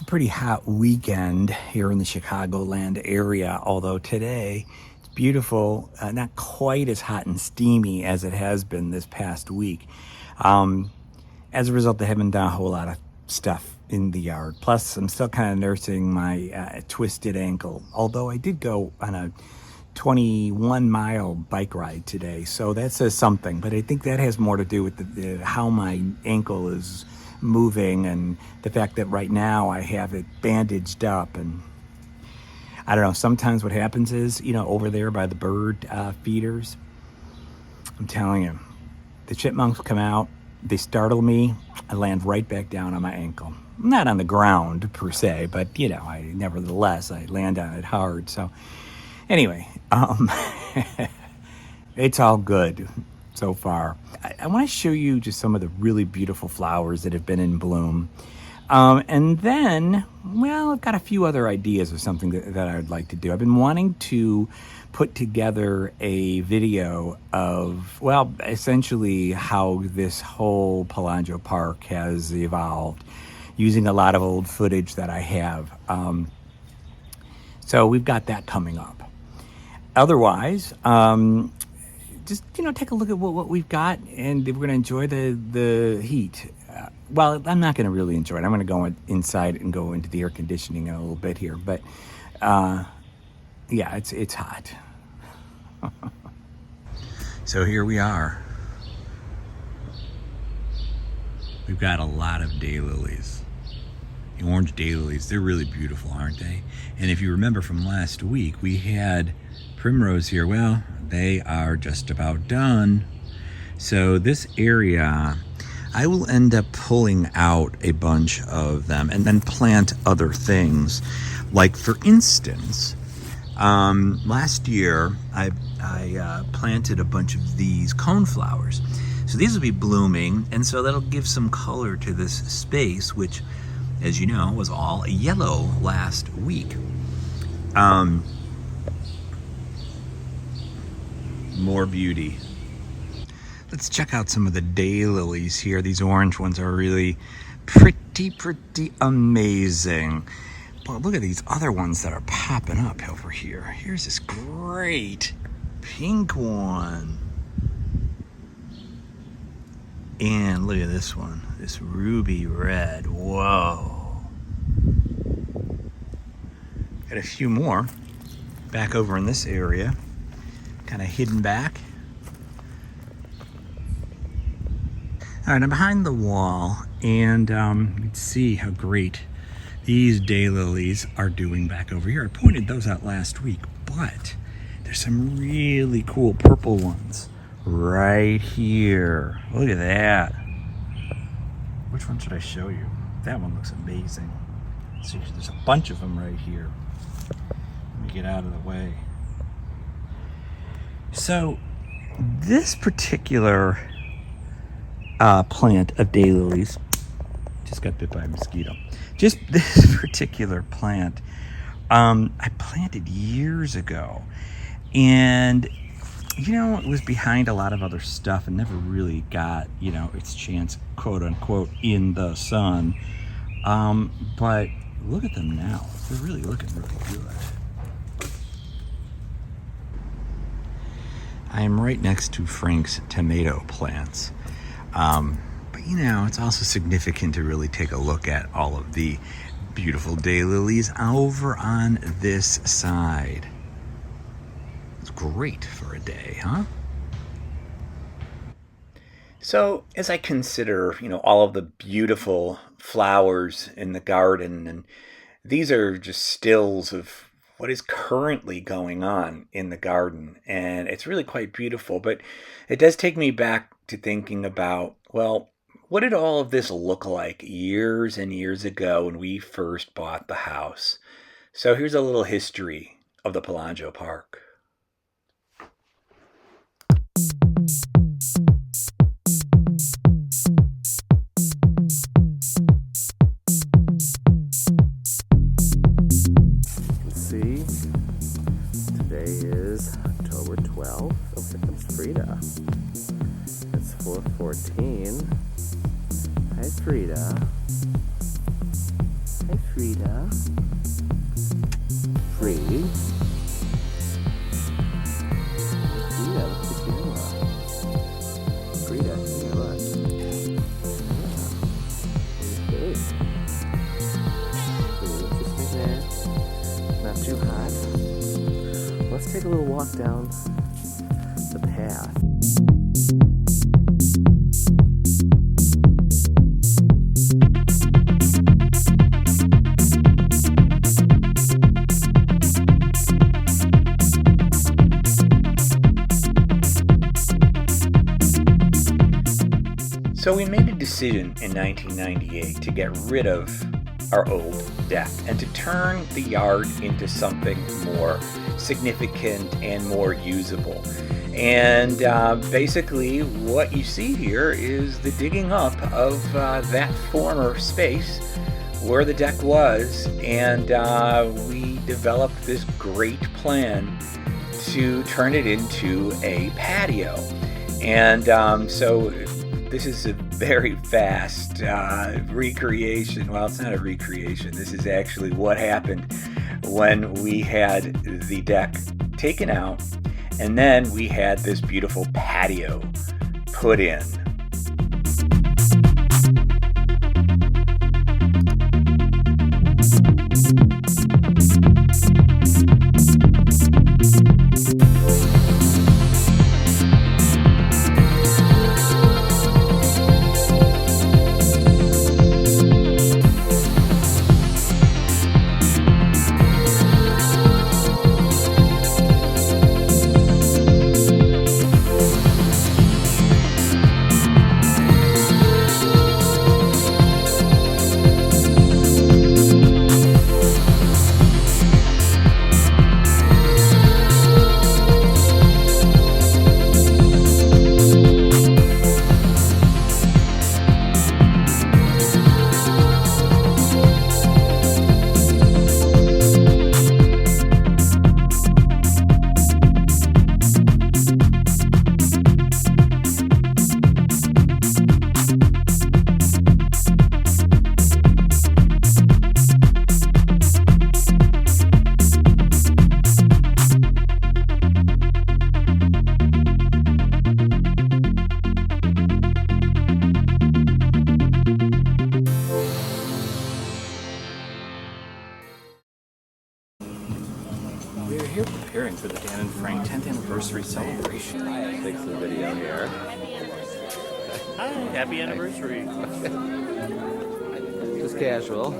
a pretty hot weekend here in the Chicagoland area, although today it's beautiful, not quite as hot and steamy as it has been this past week. Um, as a result, I haven't done a whole lot of stuff in the yard. Plus, I'm still kind of nursing my twisted ankle, although I did go on a 21-mile bike ride today, so that says something. But I think that has more to do with how my ankle is moving and the fact that right now I have it bandaged up. And I don't know, sometimes what happens is, over there by the bird feeders, I'm telling you, the chipmunks come out, they startle me, I land right back down on my ankle. Not on the ground per se, but nevertheless I land on it hard. So anyway, it's all good so far. I want to show you just some of the really beautiful flowers that have been in bloom. And then, I've got a few other ideas of something that I would like to do. I've been wanting to put together a video of, essentially how this whole Palangeau Park has evolved using a lot of old footage that I have. So we've got that coming up. Otherwise, just take a look at what we've got, and we're going to enjoy the heat. I'm not going to really enjoy it. I'm going to go inside and go into the air conditioning in a little bit here, but it's hot. So here we are. We've got a lot of daylilies. The orange daylilies, they're really beautiful, aren't they? And if you remember from last week, we had primrose here. Well, they are just about done. So this area, I will end up pulling out a bunch of them and then plant other things. Like, for instance, last year I planted a bunch of these coneflowers. So these will be blooming, and so that'll give some color to this space, which, as you know, was all yellow last week. More beauty. Let's check out some of the daylilies here. These orange ones are really pretty amazing. But look at these other ones that are popping up over here. Here's this great pink one. And look at this one, this ruby red. Whoa. Got a few more back over in this area, kind of hidden back. All right, I'm behind the wall, and you can see how great these daylilies are doing back over here. I pointed those out last week, but there's some really cool purple ones right here. Look at that. Which one should I show you? That one looks amazing. See, there's a bunch of them right here. Let me get out of the way. So this particular plant of daylilies just got bit by a mosquito. Just this particular plant, I planted years ago, and it was behind a lot of other stuff and never really got its chance, quote unquote, in the sun. But look at them now; they're really looking really good. I am right next to Frank's tomato plants. But it's also significant to really take a look at all of the beautiful daylilies over on this side. It's great for a day, huh? So as I consider, all of the beautiful flowers in the garden, and these are just stills of what is currently going on in the garden, and it's really quite beautiful, but it does take me back to thinking about, what did all of this look like years and years ago when we first bought the house? So here's a little history of the Palangeau Park. See, today is October 12th. Oh, here comes Frida. It's 4:14. Hi, Frida. Hey, Frida. Free. Frida, look at the camera. Frida, here, look. Okay. Pretty interesting there. Not too hot. Let's take a little walk down the path. So we made a decision in 1998 to get rid of our old deck and to turn the yard into something more significant and more usable. And basically what you see here is the digging up of that former space where the deck was, and we developed this great plan to turn it into a patio. And so this is a very fast recreation. Well, it's not a recreation. This is actually what happened when we had the deck taken out, and then we had this beautiful patio put in. We're here preparing for the Dan and Frank 10th anniversary celebration. Take some video here. Hi, happy anniversary. Just casual.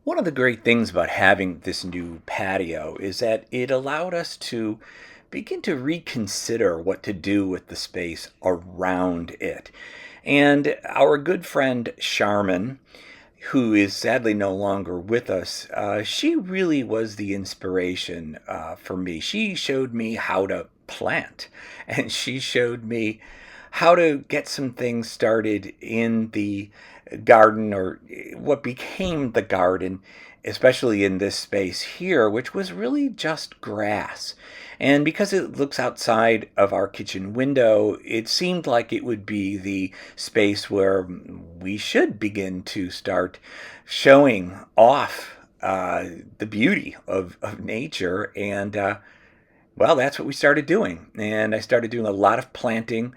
One of the great things about having this new patio is that it allowed us to begin to reconsider what to do with the space around it. And our good friend Charmin, who is sadly no longer with us, she really was the inspiration for me. She showed me how to plant, and she showed me how to get some things started in the garden, or what became the garden, especially in this space here, which was really just grass. And because it looks outside of our kitchen window, it seemed like it would be the space where we should begin to start showing off the beauty of nature. And well, that's what we started doing. And I started doing a lot of planting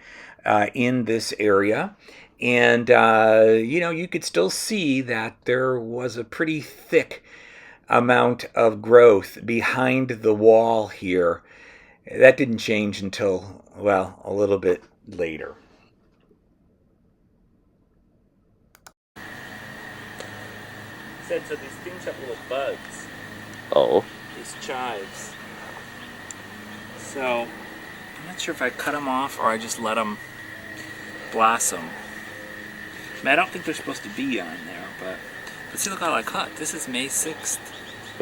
in this area. And, you could still see that there was a pretty thick amount of growth behind the wall here. That didn't change until, well, a little bit later. Said so these things have little bugs, Oh. these chives. So I'm not sure if I cut them off or I just let them blossom. I mean, I don't think they're supposed to be on there, but see, look how I cut. This is May 6th.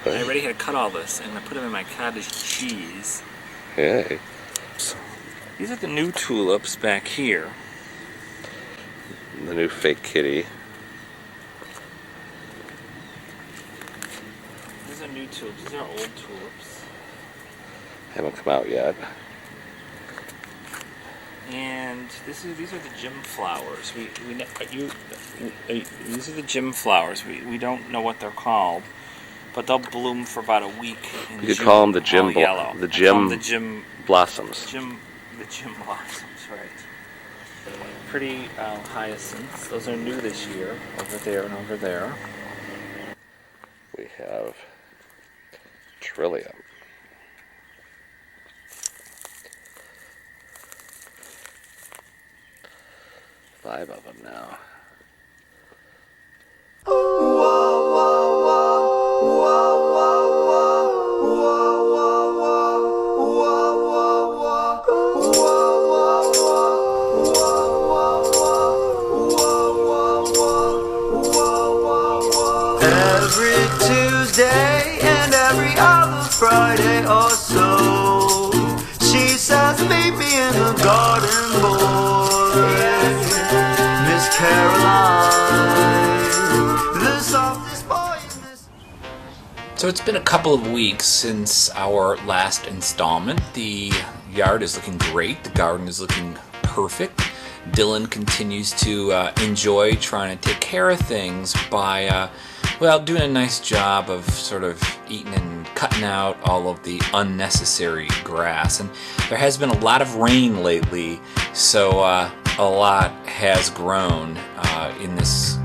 I already had cut all this, and I put them in my cottage cheese. Hey. These are the new tulips back here. The new fake kitty. These are new tulips. These are old tulips. Haven't come out yet. And these are the gym flowers. These are the gym flowers. We don't know what they're called, but they'll bloom for about a week in You could June, call them the gym all yellow. the I call them gym blossoms. the gym blossoms, right? Pretty hyacinths. Those are new this year. Over there and over there. We have trillium. Five of them now. Every Tuesday and every other Friday or so, she says, meet me in the garden, boy. Miss Caroline, the softest boy in this. So it's been a couple of weeks since our last installment. The yard is looking great. The garden is looking perfect. Dylan continues to enjoy trying to take care of things by, doing a nice job of sort of eating and cutting out all of the unnecessary grass. And there has been a lot of rain lately, so a lot has grown in this,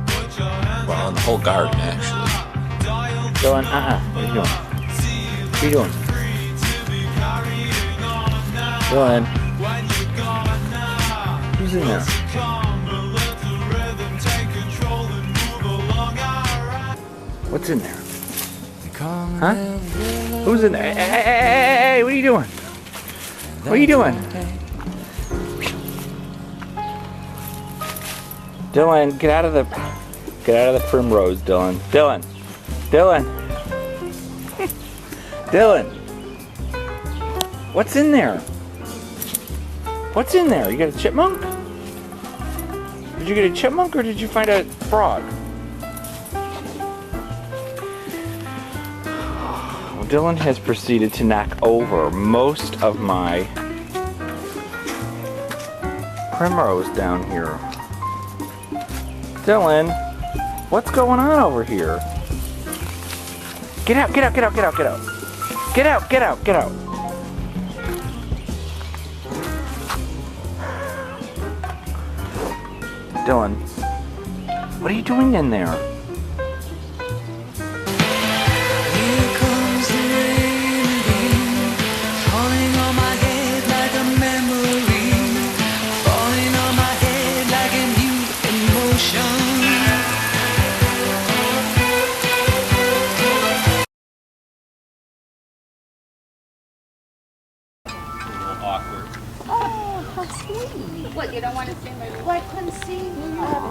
well, in the whole garden, actually. Dylan, what are you doing? What are you doing? Dylan. Who's in there? What's in there? Huh? Who's in there? Hey, what are you doing? What are you doing? Dylan, get out of the primrose, Dylan. Dylan. Dylan. What's in there? What's in there? You got a chipmunk? Did you get a chipmunk or did you find a frog? Well, Dylan has proceeded to knock over most of my primrose down here. Dylan, what's going on over here? Get out. Dylan, what are you doing in there? Here comes the rain again, falling on my head like a memory, falling on my head like a new emotion. What, you don't want to stand right? Well, I couldn't see.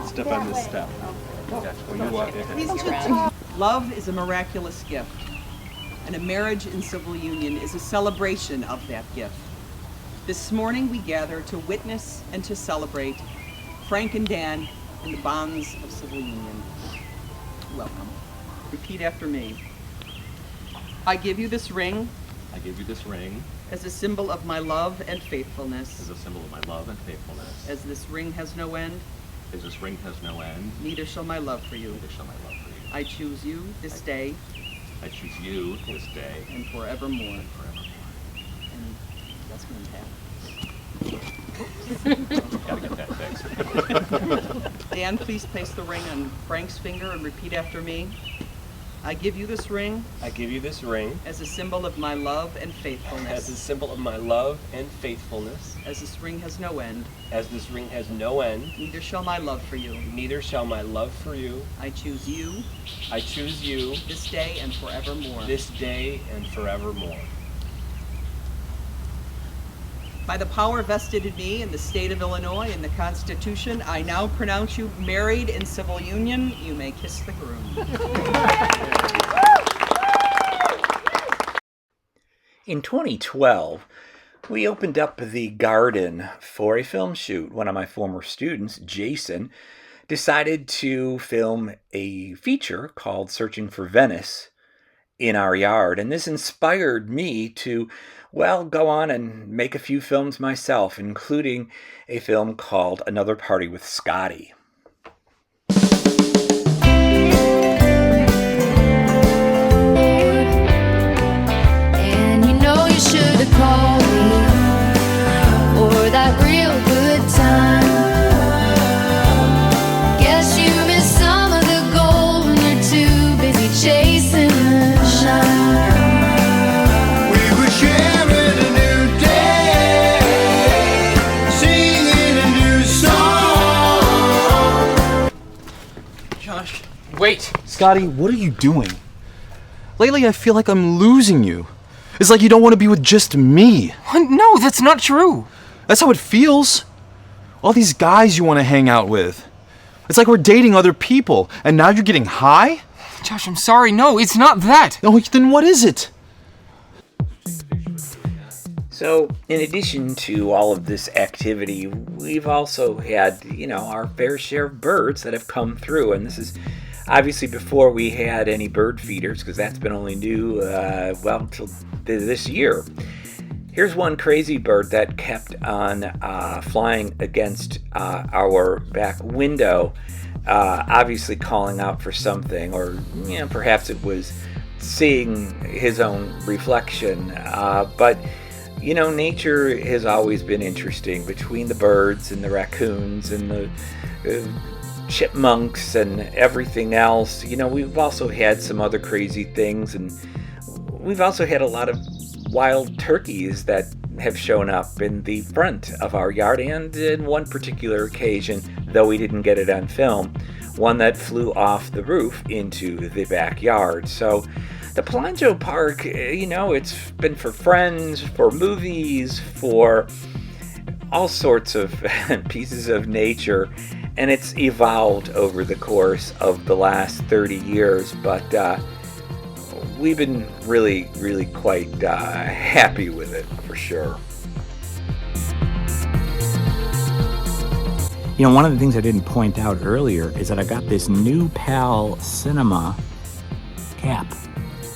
Step on this step. When you walk in. Love is a miraculous gift, and a marriage in civil union is a celebration of that gift. This morning we gather to witness and to celebrate Frank and Dan in the bonds of civil union. Welcome. Repeat after me. I give you this ring I give you this ring as a symbol of my love and faithfulness. as a symbol of my love and faithfulness. As this ring has no end, As this ring has no end, neither shall my love for you. neither shall my love for you. I choose you this day I choose you this day and forevermore. and forevermore. And that's going to happen. Gotta get that fixed. Dan, please place the ring on Frank's finger and repeat after me. I give you this ring I give you this ring as a symbol of my love and as a faithfulness. symbol of my love and faithfulness. As this ring has no end, As this ring has no end, neither shall my love for you. neither shall my love for you. I choose you I choose you this day and forevermore. this day and forevermore. By the power vested in me in the state of Illinois and the Constitution, I now pronounce you married in civil union. You may kiss the groom. In 2012, we opened up the garden for a film shoot. One of my former students, Jason, decided to film a feature called Searching for Venice in our yard. And this inspired me to, well, go on and make a few films myself, including a film called Another Party with Scotty. And you know you should have called me for that real good time. Guess you missed some of the gold when you're too busy chasing the shine. We were sharing a new day, singing a new song. Josh, wait. Scotty, what are you doing? Lately, I feel like I'm losing you. It's like you don't want to be with just me. No, that's not true. That's how it feels. All these guys you want to hang out with. It's like we're dating other people, and now you're getting high? Josh, I'm sorry. No, it's not that. Oh, then what is it? So, in addition to all of this activity, we've also had, our fair share of birds that have come through. And this is obviously before we had any bird feeders, because that's been only new, till this year. Here's one crazy bird that kept on flying against our back window, obviously calling out for something, or perhaps it was seeing his own reflection. But nature has always been interesting, between the birds and the raccoons and the chipmunks and everything else. We've also had some other crazy things, and we've also had a lot of wild turkeys that have shown up in the front of our yard, and in one particular occasion, though we didn't get it on film, one that flew off the roof into the backyard. So the Palangeau Park, it's been for friends, for movies, for all sorts of pieces of nature, and it's evolved over the course of the last 30 years, but we've been really, really quite happy with it, for sure. One of the things I didn't point out earlier is that I got this new PAL Cinema cap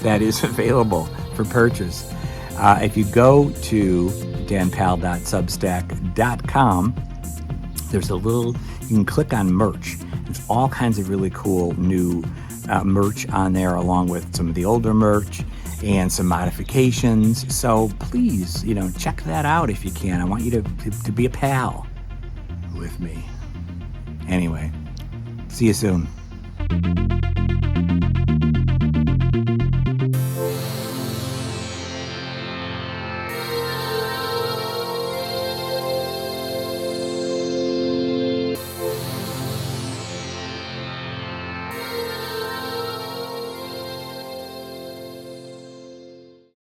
that is available for purchase. If you go to danpal.substack.com, there's you can click on merch. There's all kinds of really cool new merch on there, along with some of the older merch and some modifications. So please, check that out if you can. I want you to be a pal with me. Anyway, see you soon.